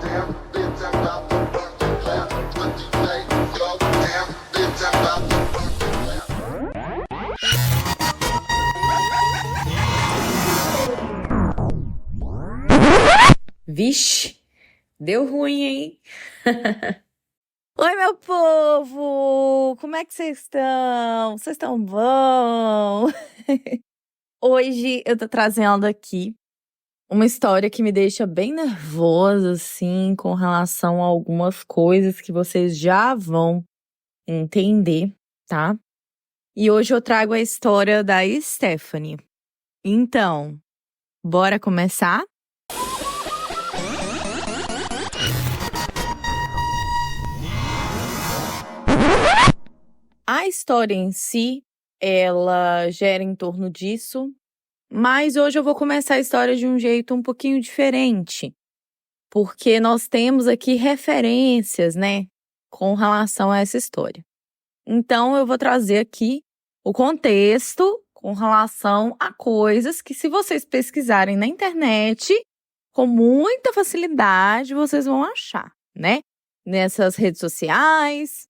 Damn, bitch, I'm about to burn your clap. What you say? Go, damn, bitch, I'm about to burn your clap. Vixe, deu ruim, hein? Oi, meu povo! Como é que vocês estão? Vocês estão bom? Hoje eu tô trazendo aqui uma história que me deixa bem nervosa, assim, com relação a algumas coisas que vocês já vão entender, tá? E hoje eu trago a história da Stephanie. Então, bora começar? A história em si, ela gera em torno disso, mas hoje eu vou começar a história de um jeito um pouquinho diferente, porque nós temos aqui referências, né, com relação a essa história. Então eu vou trazer aqui o contexto com relação a coisas que, se vocês pesquisarem na internet, com muita facilidade vocês vão achar, né? Nessas redes sociais.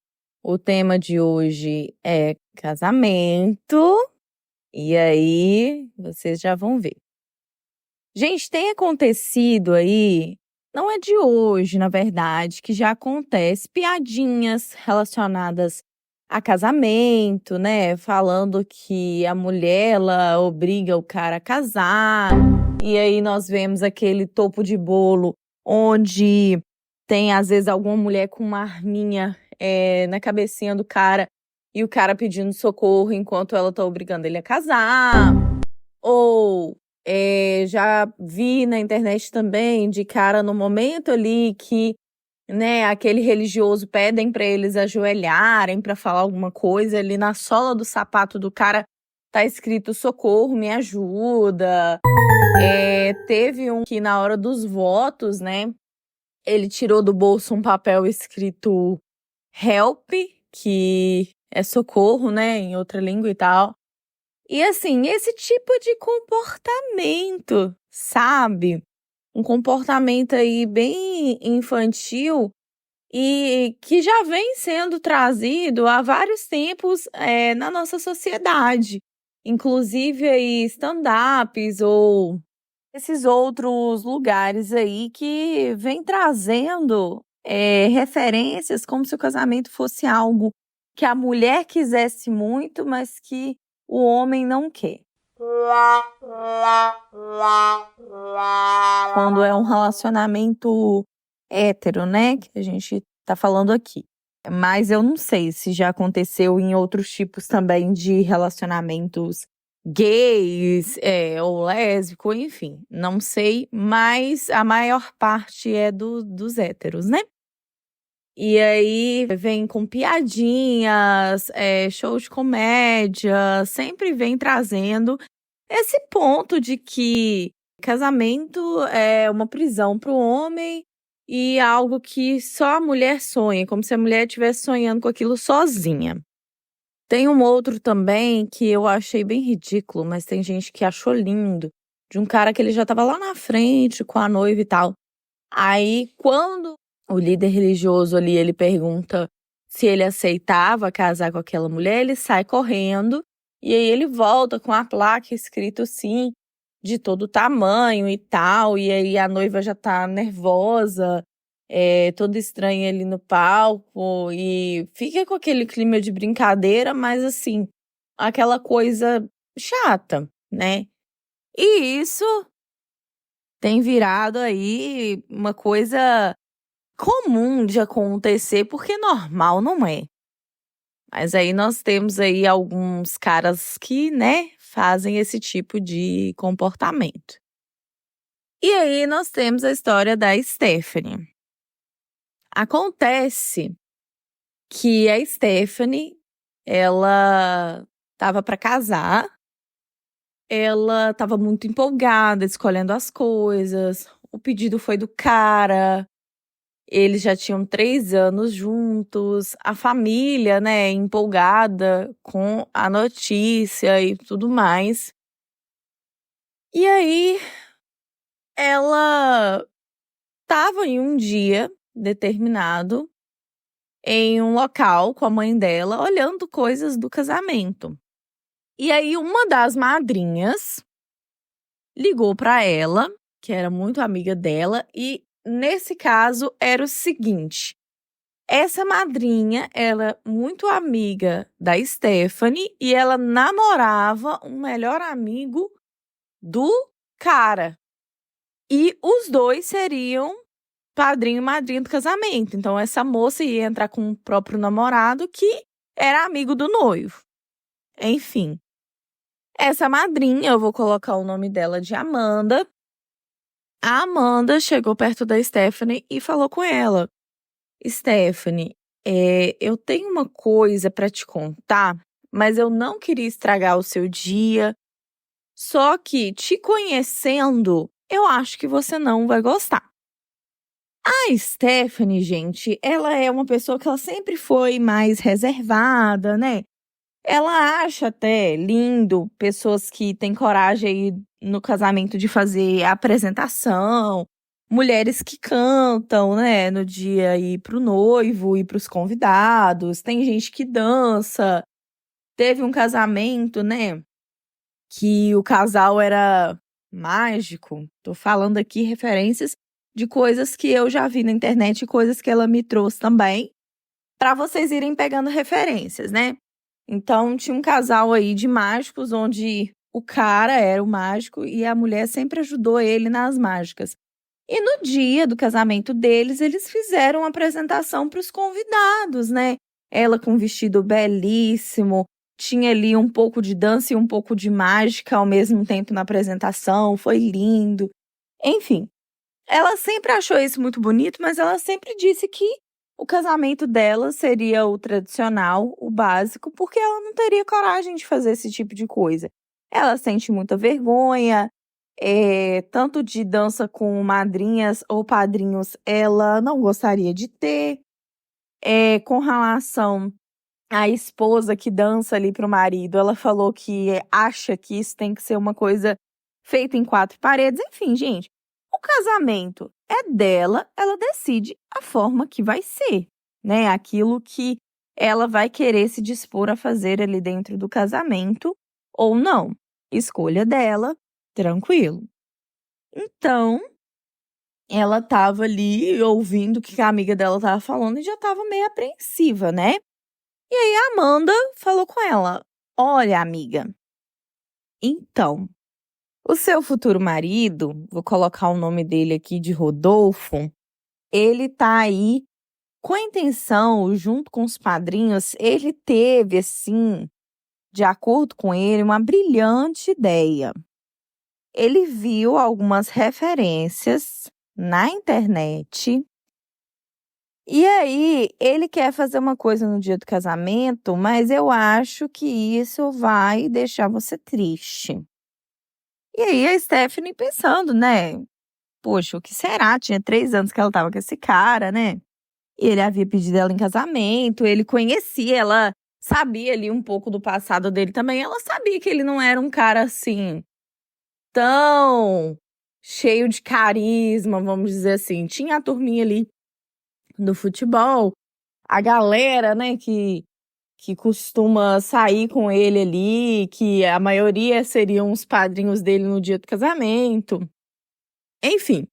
O tema de hoje é casamento. E aí, vocês já vão ver. Gente, tem acontecido aí, não é de hoje, na verdade, que já acontece piadinhas relacionadas a casamento, né? Falando que a mulher, ela obriga o cara a casar. E aí nós vemos aquele topo de bolo onde tem, às vezes, alguma mulher com uma arminha na cabecinha do cara e o cara pedindo socorro enquanto ela tá obrigando ele a casar. Ou já vi na internet também de cara no momento ali que, né, aquele religioso pedem pra eles ajoelharem pra falar alguma coisa, ali na sola do sapato do cara tá escrito socorro, me ajuda. Teve um que na hora dos votos, né, ele tirou do bolso um papel escrito help, que é socorro, né, em outra língua e tal. E assim, esse tipo de comportamento, sabe? Um comportamento aí bem infantil e que já vem sendo trazido há vários tempos na nossa sociedade. Inclusive aí stand-ups ou esses outros lugares aí que vem trazendo referências como se o casamento fosse algo que a mulher quisesse muito, mas que o homem não quer. Quando é um relacionamento hétero, né, que a gente tá falando aqui. Mas eu não sei se já aconteceu em outros tipos também de relacionamentos gays, ou lésbico, enfim, não sei, mas a maior parte é dos héteros, né? E aí vem com piadinhas, show de comédia, sempre vem trazendo esse ponto de que casamento é uma prisão para o homem e algo que só a mulher sonha, como se a mulher estivesse sonhando com aquilo sozinha. Tem um outro também que eu achei bem ridículo, mas tem gente que achou lindo, de um cara que ele já estava lá na frente com a noiva e tal. Aí, quando o líder religioso ali, ele pergunta se ele aceitava casar com aquela mulher, ele sai correndo e aí ele volta com a placa escrito sim, de todo tamanho e tal, e aí a noiva já tá nervosa, toda estranha ali no palco e fica com aquele clima de brincadeira, mas assim, aquela coisa chata, né? E isso tem virado aí uma coisa comum de acontecer, porque normal não é. Mas aí nós temos aí alguns caras que, né, fazem esse tipo de comportamento. E aí nós temos a história da Stephanie. Acontece que a Stephanie, ela estava para casar, ela estava muito empolgada, escolhendo as coisas, o pedido foi do cara. Eles já tinham 3 anos juntos, a família, né, empolgada com a notícia e tudo mais. E aí, ela estava em um dia determinado em um local com a mãe dela, olhando coisas do casamento. E aí uma das madrinhas ligou para ela, que era muito amiga dela, e nesse caso era o seguinte: essa madrinha era muito amiga da Stephanie e ela namorava um melhor amigo do cara. E os dois seriam padrinho e madrinha do casamento. Então essa moça ia entrar com o próprio namorado, que era amigo do noivo. Enfim, essa madrinha, eu vou colocar o nome dela de Amanda. A Amanda chegou perto da Stephanie e falou com ela: Stephanie, eu tenho uma coisa para te contar, mas eu não queria estragar o seu dia. Só que, te conhecendo, eu acho que você não vai gostar. A Stephanie, gente, ela é uma pessoa que ela sempre foi mais reservada, né? Ela acha até lindo pessoas que têm coragem aí no casamento de fazer a apresentação, mulheres que cantam, né, no dia aí pro noivo e pros convidados. Tem gente que dança. Teve um casamento, né, que o casal era mágico. Tô falando aqui referências de coisas que eu já vi na internet e coisas que ela me trouxe também, para vocês irem pegando referências, né? Então, tinha um casal aí de mágicos, onde o cara era o mágico e a mulher sempre ajudou ele nas mágicas. E no dia do casamento deles, eles fizeram uma apresentação para os convidados, né? Ela com um vestido belíssimo, tinha ali um pouco de dança e um pouco de mágica ao mesmo tempo na apresentação, foi lindo. Enfim, ela sempre achou isso muito bonito, mas ela sempre disse que o casamento dela seria o tradicional, o básico, porque ela não teria coragem de fazer esse tipo de coisa. Ela sente muita vergonha, tanto de dança com madrinhas ou padrinhos, ela não gostaria de ter. Com relação à esposa que dança ali pro marido, ela falou que acha que isso tem que ser uma coisa feita em 4 paredes. Enfim, gente, o casamento é dela, ela decide a forma que vai ser, né? Aquilo que ela vai querer se dispor a fazer ali dentro do casamento ou não. Escolha dela, tranquilo. Então, ela estava ali ouvindo o que a amiga dela estava falando e já estava meio apreensiva, né? E aí a Amanda falou com ela: olha, amiga, então, o seu futuro marido, vou colocar o nome dele aqui de Rodolfo, ele tá aí com a intenção, junto com os padrinhos, ele teve, assim, de acordo com ele, uma brilhante ideia. Ele viu algumas referências na internet e aí ele quer fazer uma coisa no dia do casamento, mas eu acho que isso vai deixar você triste. E aí a Stephanie pensando, né? Poxa, o que será? Tinha 3 anos que ela tava com esse cara, né? E ele havia pedido ela em casamento, ele conhecia, ela sabia ali um pouco do passado dele também. Ela sabia que ele não era um cara assim, tão cheio de carisma, vamos dizer assim. Tinha a turminha ali do futebol, a galera, né, que costuma sair com ele ali, que a maioria seriam os padrinhos dele no dia do casamento. Enfim,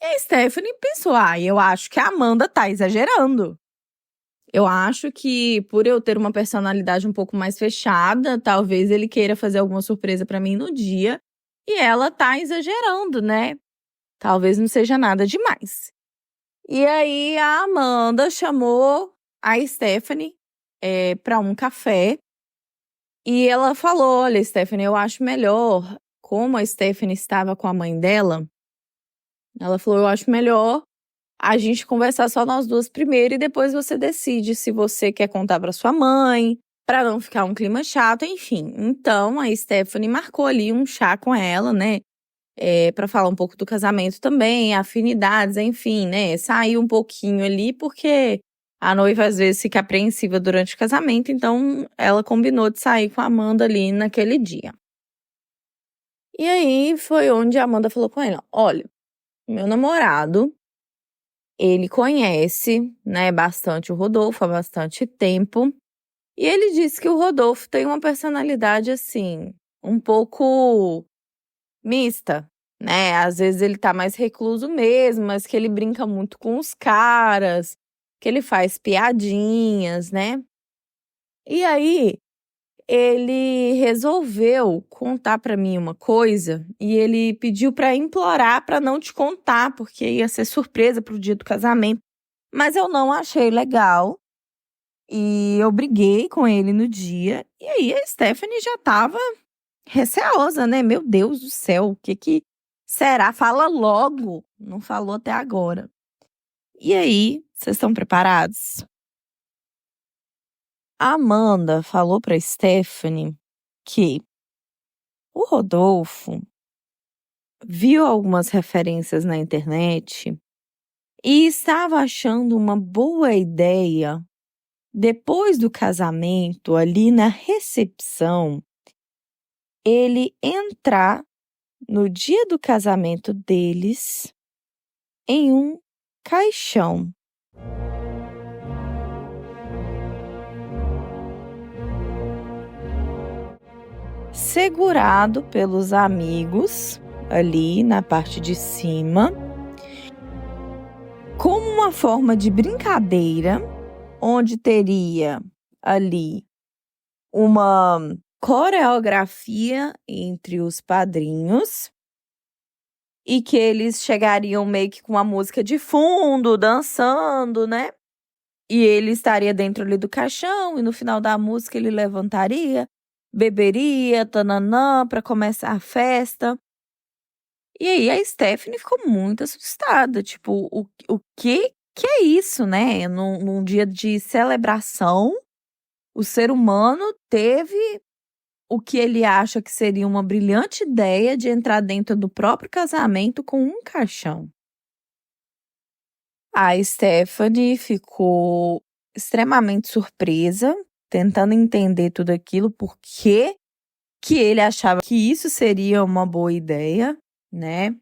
e a Stephanie pensou: eu acho que a Amanda tá exagerando. Eu acho que por eu ter uma personalidade um pouco mais fechada, talvez ele queira fazer alguma surpresa pra mim no dia e ela tá exagerando, né? Talvez não seja nada demais. E aí a Amanda chamou a Stephanie para um café e ela falou: olha, Stephanie, eu acho melhor, como a Stephanie estava com a mãe dela, ela falou: eu acho melhor a gente conversar só nós duas primeiro e depois você decide se você quer contar para sua mãe, para não ficar um clima chato, enfim. Então a Stephanie marcou ali um chá com ela, né? Para falar um pouco do casamento também, afinidades, enfim, né? Sair um pouquinho ali, porque a noiva às vezes fica apreensiva durante o casamento, então ela combinou de sair com a Amanda ali naquele dia. E aí foi onde a Amanda falou com ela: olha, meu namorado ele conhece, né, bastante o Rodolfo há bastante tempo. E ele disse que o Rodolfo tem uma personalidade, assim, um pouco mista, né? Às vezes ele tá mais recluso mesmo, mas que ele brinca muito com os caras, que ele faz piadinhas, né? E aí, ele resolveu contar pra mim uma coisa e ele pediu pra implorar pra não te contar, porque ia ser surpresa pro dia do casamento. Mas eu não achei legal e eu briguei com ele no dia. E aí a Stephanie já tava receosa, né? Meu Deus do céu, o que que será? Fala logo. Não falou até agora. E aí, vocês estão preparados? A Amanda falou pra Stephanie que o Rodolfo viu algumas referências na internet e estava achando uma boa ideia, depois do casamento, ali na recepção, ele entrar no dia do casamento deles em um caixão. Segurado pelos amigos ali na parte de cima, como uma forma de brincadeira, onde teria ali uma coreografia entre os padrinhos e que eles chegariam meio que com uma música de fundo, dançando, né? E ele estaria dentro ali do caixão e no final da música ele levantaria, beberia, tananã, para começar a festa. E aí a Stephanie ficou muito assustada, tipo, o que é isso, né? Num dia de celebração, o ser humano teve o que ele acha que seria uma brilhante ideia de entrar dentro do próprio casamento com um caixão. A Stephanie ficou extremamente surpresa, tentando entender tudo aquilo, por que ele achava que isso seria uma boa ideia, né?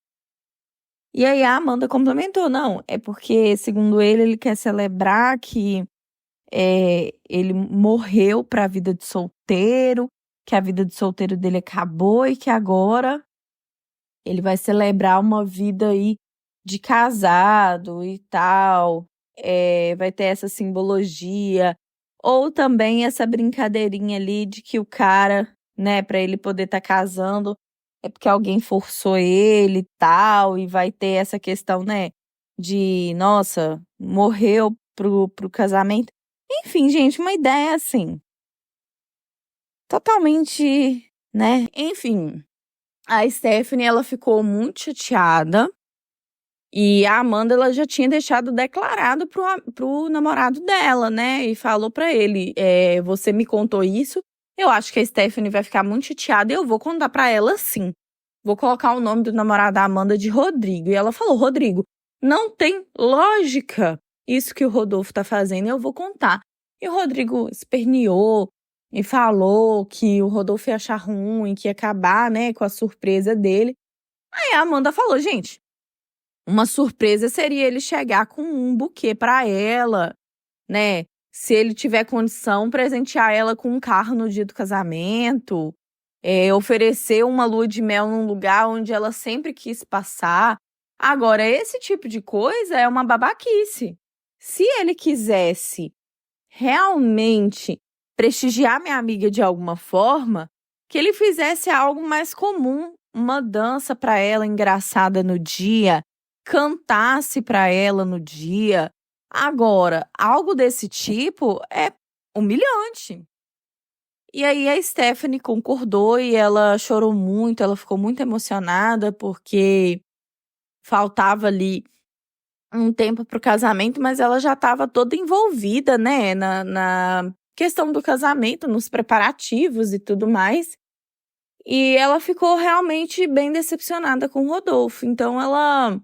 E aí a Amanda complementou, não, é porque, segundo ele quer celebrar que ele morreu para a vida de solteiro, que a vida de solteiro dele acabou e que agora ele vai celebrar uma vida aí de casado e tal, vai ter essa simbologia, ou também essa brincadeirinha ali de que o cara, né, para ele poder estar casando, é porque alguém forçou ele e tal, e vai ter essa questão, né, de, nossa, morreu pro casamento. Enfim, gente, uma ideia assim, totalmente, né? Enfim, a Stephanie, ela ficou muito chateada e a Amanda, ela já tinha deixado declarado pro namorado dela, né? E falou pra ele, você me contou isso, eu acho que a Stephanie vai ficar muito chateada e eu vou contar pra ela sim. Vou colocar o nome do namorado da Amanda de Rodrigo. E ela falou, Rodrigo, não tem lógica isso que o Rodolfo tá fazendo, eu vou contar. E o Rodrigo esperneou e falou que o Rodolfo ia achar ruim, que ia acabar, né, com a surpresa dele. Aí a Amanda falou, gente, uma surpresa seria ele chegar com um buquê pra ela, né? Se ele tiver condição, presentear ela com um carro no dia do casamento, oferecer uma lua de mel num lugar onde ela sempre quis passar. Agora, esse tipo de coisa é uma babaquice. Se ele quisesse realmente prestigiar minha amiga de alguma forma, que ele fizesse algo mais comum, uma dança para ela engraçada no dia, cantasse para ela no dia. Agora, algo desse tipo é humilhante. E aí a Stephanie concordou e ela chorou muito, ela ficou muito emocionada porque faltava ali um tempo para o casamento, mas ela já estava toda envolvida, né, na questão do casamento, nos preparativos e tudo mais. E ela ficou realmente bem decepcionada com o Rodolfo. Então ela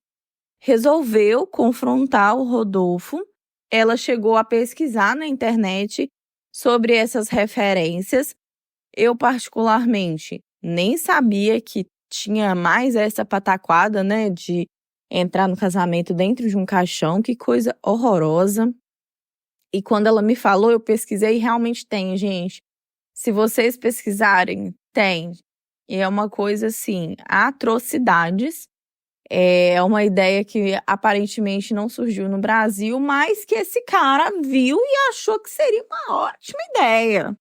resolveu confrontar o Rodolfo. Ela chegou a pesquisar na internet sobre essas referências. Eu, particularmente, nem sabia que tinha mais essa pataquada, né, de entrar no casamento dentro de um caixão, que coisa horrorosa. E quando ela me falou, eu pesquisei e realmente tem, gente. Se vocês pesquisarem, tem. E é uma coisa assim, atrocidades. É uma ideia que aparentemente não surgiu no Brasil, mas que esse cara viu e achou que seria uma ótima ideia.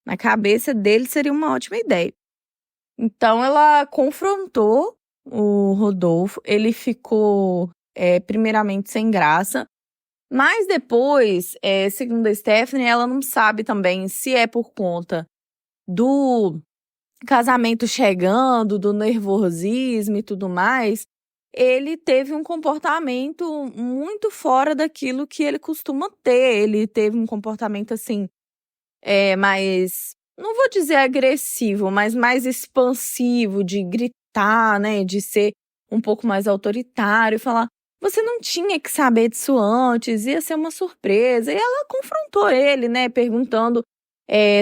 Na cabeça dele seria uma ótima ideia. Então ela confrontou o Rodolfo, ele ficou primeiramente sem graça, mas depois, segundo a Stephanie, ela não sabe também se é por conta do casamento chegando, do nervosismo e tudo mais. Ele teve um comportamento muito fora daquilo que ele costuma ter. Ele teve um comportamento assim, mais, não vou dizer agressivo, mas mais expansivo, de gritar, né, de ser um pouco mais autoritário, falar, você não tinha que saber disso antes, ia ser uma surpresa. E ela confrontou ele, né, perguntando,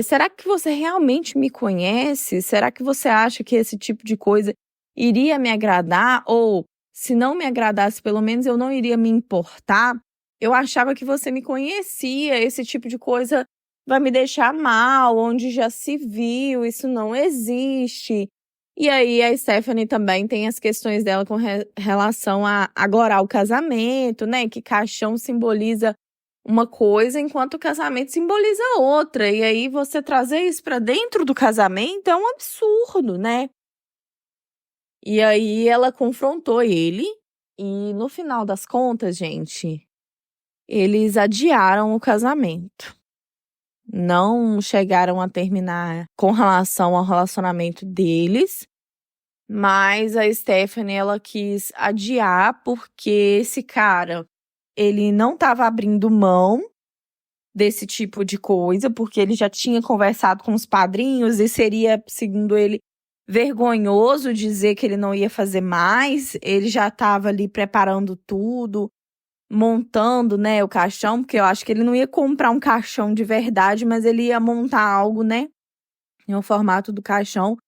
será que você realmente me conhece? Será que você acha que esse tipo de coisa iria me agradar? Ou, se não me agradasse, pelo menos eu não iria me importar? Eu achava que você me conhecia, esse tipo de coisa vai me deixar mal, onde já se viu, isso não existe. E aí a Stephanie também tem as questões dela com relação a agora ao casamento, né? Que caixão simboliza uma coisa, enquanto o casamento simboliza outra. E aí você trazer isso para dentro do casamento é um absurdo, né? E aí ela confrontou ele e no final das contas, gente, eles adiaram o casamento. Não chegaram a terminar com relação ao relacionamento deles, mas a Stephanie, ela quis adiar porque esse cara, ele não estava abrindo mão desse tipo de coisa, porque ele já tinha conversado com os padrinhos e seria, segundo ele, vergonhoso dizer que ele não ia fazer mais. Ele já estava ali preparando tudo, montando, né, o caixão, porque eu acho que ele não ia comprar um caixão de verdade, mas ele ia montar algo, né, em um formato do caixão.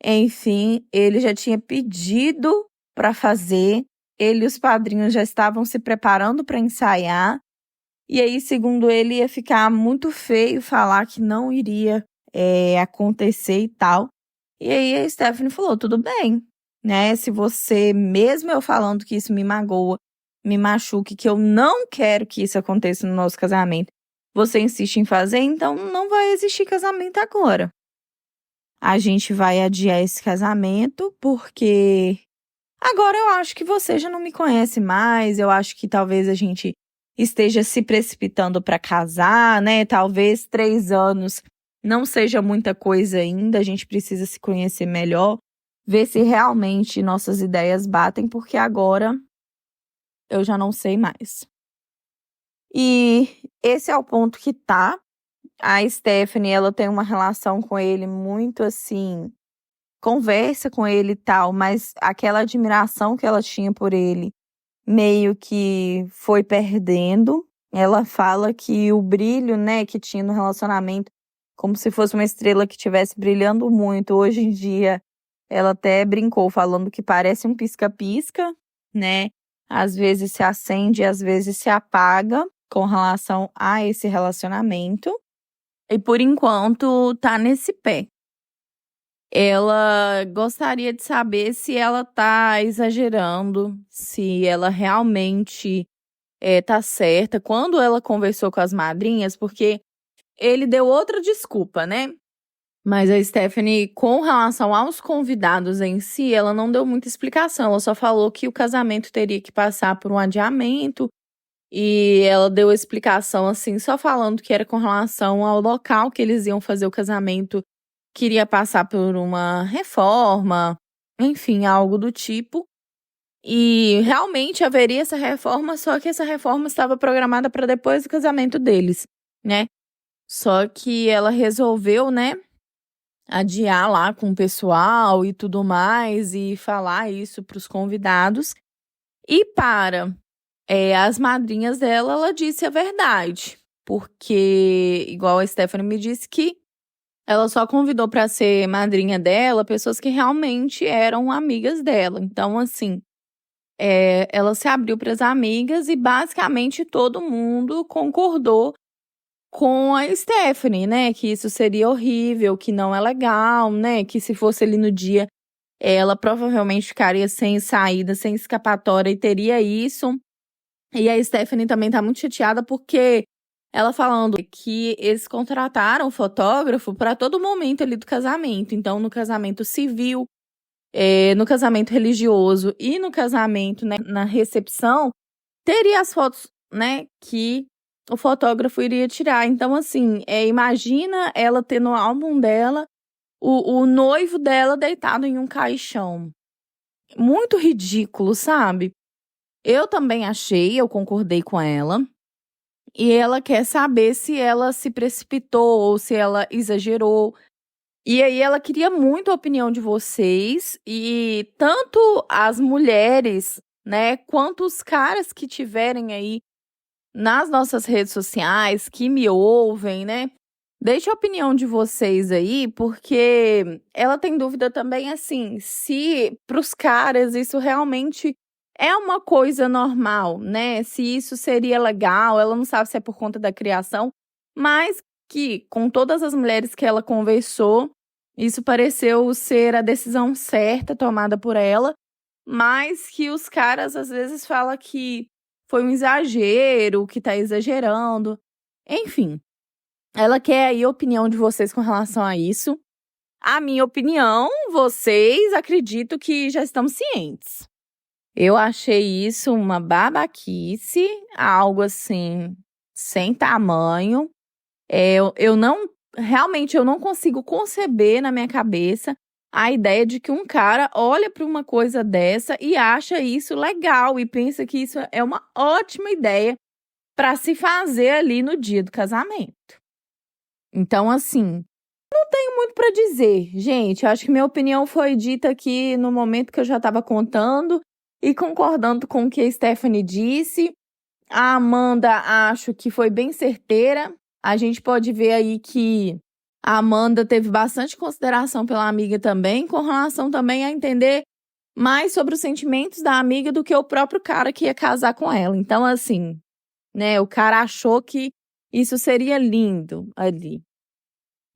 Enfim, ele já tinha pedido para fazer, ele e os padrinhos já estavam se preparando para ensaiar, e aí, segundo ele, ia ficar muito feio falar que não iria acontecer e tal. E aí a Stephanie falou, tudo bem, né, se você, mesmo eu falando que isso me magoa, me machuque, que eu não quero que isso aconteça no nosso casamento, você insiste em fazer, então não vai existir casamento agora. A gente vai adiar esse casamento porque agora eu acho que você já não me conhece mais, eu acho que talvez a gente esteja se precipitando para casar, né? Talvez 3 anos não seja muita coisa ainda, a gente precisa se conhecer melhor, ver se realmente nossas ideias batem, porque agora eu já não sei mais. E esse é o ponto que tá. A Stephanie, ela tem uma relação com ele muito assim, conversa com ele e tal, mas aquela admiração que ela tinha por ele meio que foi perdendo. Ela fala que o brilho, né, que tinha no relacionamento, como se fosse uma estrela que estivesse brilhando muito. Hoje em dia, ela até brincou falando que parece um pisca-pisca, né? Às vezes se acende, às vezes se apaga com relação a esse relacionamento. E por enquanto tá nesse pé. Ela gostaria de saber se ela tá exagerando, se ela realmente tá certa. Quando ela conversou com as madrinhas, porque ele deu outra desculpa, né? Mas a Stephanie, com relação aos convidados em si, ela não deu muita explicação. Ela só falou que o casamento teria que passar por um adiamento. E ela deu a explicação, assim, só falando que era com relação ao local que eles iam fazer o casamento, que iria passar por uma reforma, enfim, algo do tipo. E realmente haveria essa reforma, só que essa reforma estava programada para depois do casamento deles, né? Só que ela resolveu, né, adiar lá com o pessoal e tudo mais, e falar isso para os convidados. E para as madrinhas dela, ela disse a verdade. Porque, igual a Stephanie me disse, que ela só convidou para ser madrinha dela pessoas que realmente eram amigas dela. Então, assim, ela se abriu para as amigas e basicamente todo mundo concordou com a Stephanie, né? Que isso seria horrível, que não é legal, né? Que se fosse ali no dia, ela provavelmente ficaria sem saída, sem escapatória e teria isso. E a Stephanie também tá muito chateada porque ela falando que eles contrataram o fotógrafo para todo momento ali do casamento. Então, no casamento civil, no casamento religioso e no casamento, né, na recepção, teria as fotos, né, que o fotógrafo iria tirar. Então, assim, imagina ela ter no álbum dela o noivo dela deitado em um caixão. Muito ridículo, sabe? Eu também achei, eu concordei com ela. E ela quer saber se ela se precipitou ou se ela exagerou. E aí ela queria muito a opinião de vocês. E tanto as mulheres, né, quanto os caras que tiverem aí nas nossas redes sociais, que me ouvem, né? Deixe a opinião de vocês aí, porque ela tem dúvida também, assim, se para os caras isso realmente é uma coisa normal, né? Se isso seria legal, ela não sabe se é por conta da criação, mas que com todas as mulheres que ela conversou, isso pareceu ser a decisão certa tomada por ela, mas que os caras às vezes falam que foi um exagero, que tá exagerando. Enfim, ela quer aí a opinião de vocês com relação a isso. A minha opinião, vocês acredito que já estão cientes. Eu achei isso uma babaquice, algo assim, sem tamanho. Realmente eu não consigo conceber na minha cabeça a ideia de que um cara olha para uma coisa dessa e acha isso legal e pensa que isso é uma ótima ideia para se fazer ali no dia do casamento. Então, assim, não tenho muito para dizer, gente. Eu acho que minha opinião foi dita aqui no momento que eu já estava contando e concordando com o que a Stephanie disse. A Amanda, acho que foi bem certeira. A gente pode ver aí que a Amanda teve bastante consideração pela amiga também, com relação também a entender mais sobre os sentimentos da amiga do que o próprio cara que ia casar com ela. Então, assim, né, o cara achou que isso seria lindo ali.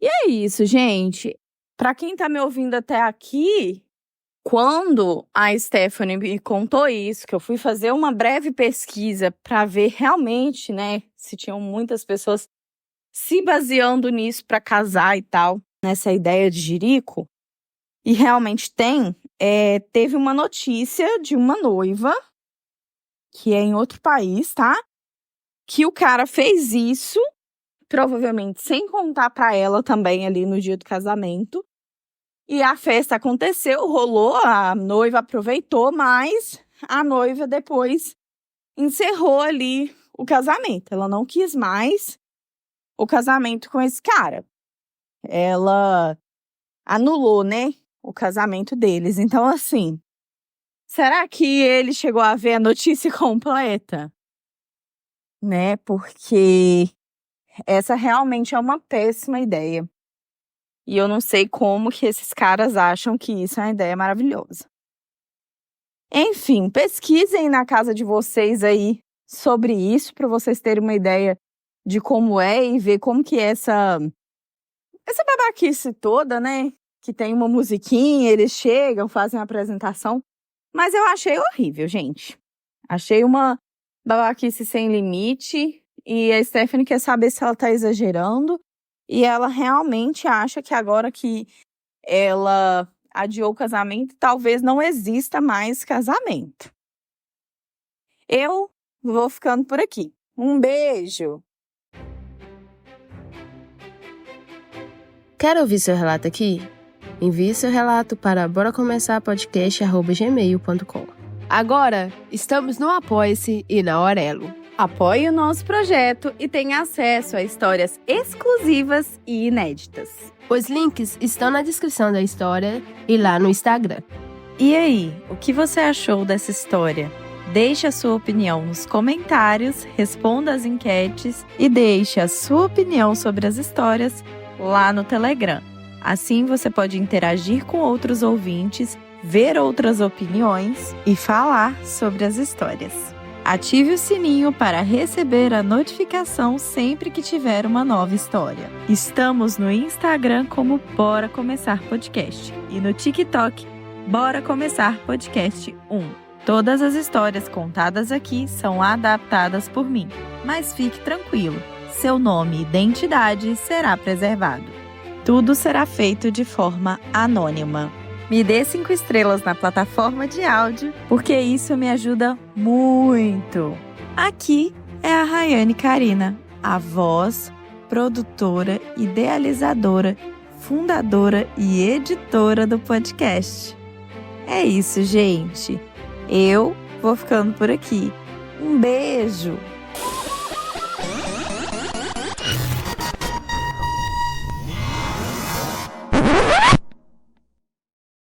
E é isso, gente. Para quem tá me ouvindo até aqui, quando a Stephanie me contou isso, que eu fui fazer uma breve pesquisa para ver realmente, né, se tinham muitas pessoas se baseando nisso para casar e tal, nessa ideia de jirico, e realmente teve uma notícia de uma noiva, que é em outro país, tá? Que o cara fez isso, provavelmente sem contar para ela também ali no dia do casamento, e a festa aconteceu, rolou, a noiva aproveitou, mas a noiva depois encerrou ali o casamento. Ela não quis mais o casamento com esse cara. Ela anulou, né, o casamento deles. Então, assim, será que ele chegou a ver a notícia completa? Né, porque essa realmente é uma péssima ideia. E eu não sei como que esses caras acham que isso é uma ideia maravilhosa. Enfim, pesquisem na casa de vocês aí sobre isso, para vocês terem uma ideia de como é e ver como que é essa babaquice toda, né? Que tem uma musiquinha, eles chegam, fazem a apresentação. Mas eu achei horrível, gente. Achei uma babaquice sem limite. E a Stephanie quer saber se ela tá exagerando. E ela realmente acha que agora que ela adiou o casamento, talvez não exista mais casamento. Eu vou ficando por aqui. Um beijo! Quer ouvir seu relato aqui? Envie seu relato para boracomeçarpodcast@gmail.com. Agora, estamos no Apoia-se e na Aurelo. Apoie o nosso projeto e tenha acesso a histórias exclusivas e inéditas. Os links estão na descrição da história e lá no Instagram. E aí, o que você achou dessa história? Deixe a sua opinião nos comentários, responda as enquetes e deixe a sua opinião sobre as histórias lá no Telegram. Assim você pode interagir com outros ouvintes ver outras opiniões e falar sobre as histórias. Ative o sininho para receber a notificação sempre que tiver uma nova história. Estamos no Instagram como Bora Começar Podcast e no TikTok Bora Começar Podcast 1. Todas as histórias contadas aqui são adaptadas por mim, mas fique tranquilo, seu nome e identidade será preservado. Tudo será feito de forma anônima. Me dê 5 estrelas na plataforma de áudio, porque isso me ajuda muito. Aqui é a Rayane Carina, a voz, produtora, idealizadora, fundadora e editora do podcast. É isso, gente. Eu vou ficando por aqui. Um beijo!